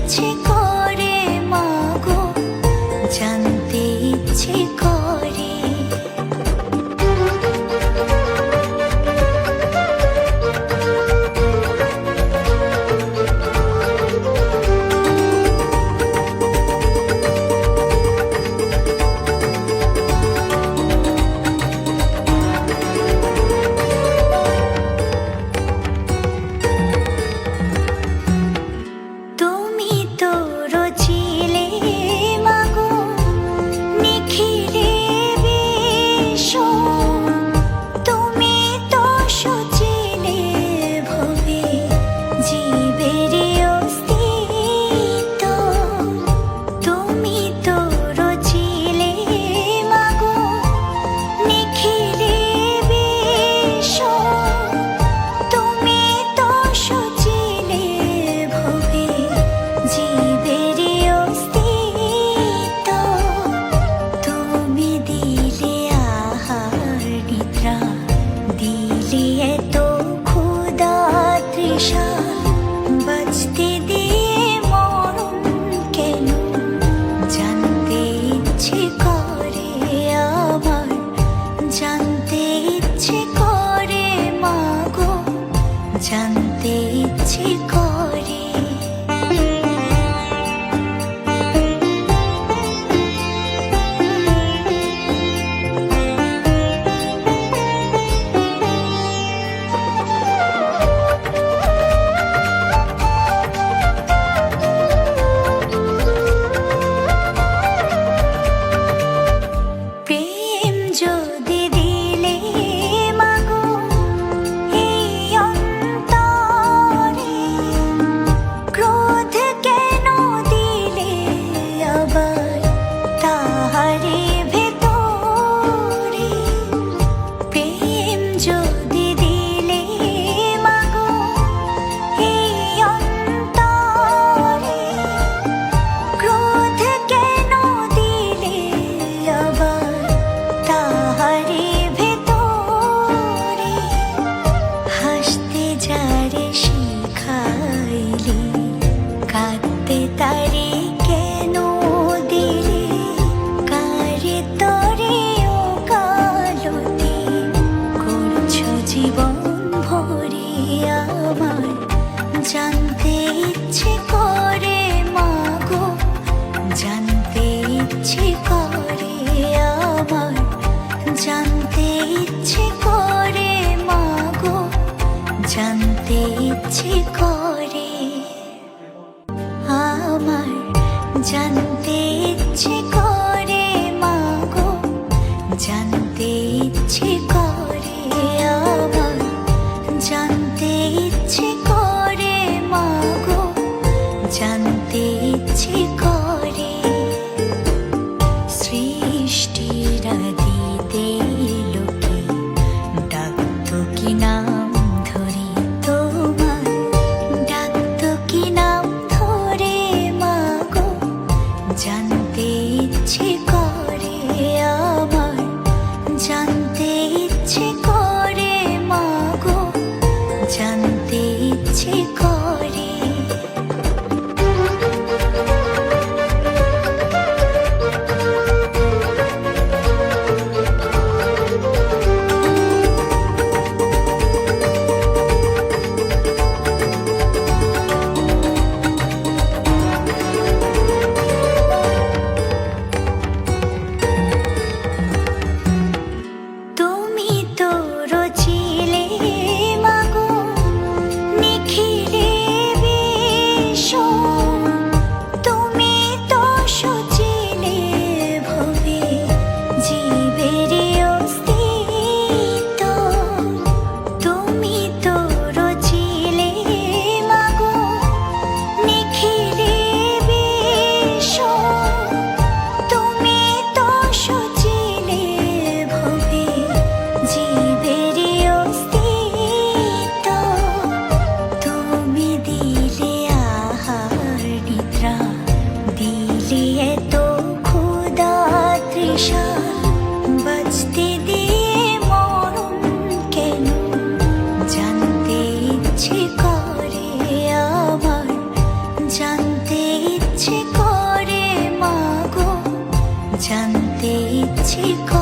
ইচ্ছে করে মাগো, জানতে ইচ্ছে করে। তুমি তো রচিলে মাগো নিখিলে বিশ্ব, তুমি তো সচিলে ভবে জীবের অস্তিত্ব। তুমি তো রচিলে মাগো নিখিলে বিশ্ব, তুমি তো সচিলে ভবে জীবের অস্তিত্ব। তুমি দিলে আহার নিদ্রা, দিলে এত ক্ষুধা তৃষা, বাঁচতে দিয়ে মরণ কেন, জানতে ইচ্ছে করে আমার, জানতে ইচ্ছে করে মাগো, জানতে ইচ্ছে করে। প্রেম যদি দিলে মাগো এই অন্তরে, ক্রোধ কেন দিলে আবার তাহারে ভেতরে। প্রেম যদি দিলে মাগো এই অন্তরে, ক্রোধ কেন দিলে আবার তাহারে ভেতরে। হাসতে যারে শিখাইলে, কাঁদতে তারে কেন দিলে, কারে তরে ও কালতি করছো জীবন ভরে আমার, জানতে ইচ্ছে করে মাগো, জানতে ইচ্ছে করে আমার, জানতে ইচ্ছে করে মাগো, জানতে ইচ্ছে করে আমার, জানতে ইচ্ছে করে মাগো, জানতে ইচ্ছে করে আমার, জানতে ইচ্ছে করে মাগো, জানতে ইচ্ছে করে। সৃষ্টির আদিতে লোকে ডাকতো কি নাম ধরে তোমার, ডাকতো কি নাম ধরে মাগো, জানতে ইচ্ছে করে আমার, জানতে ইচ্ছে করে মাগো, জানতে ইচ্ছে করে। তুমি তো রচিলে মাগো নিখিলে বিশ্ব, তুমি তো সচিলে ভবে জীবের অস্তিত্ব। তুমি তো রচিলে মাগো নিখিলে বিশ্ব, তুমি তো সচিলে ভবে জীবের অস্তিত্ব। তুমি দিলে আহার নিদ্রা, দিলে এত ক্ষুধা তৃষা, বাঁচতে দিয়ে মরণ কেন, জানতে ইচ্ছে করে আমার, জানতে ইচ্ছে করে মাগো, জানতে ইচ্ছে করে।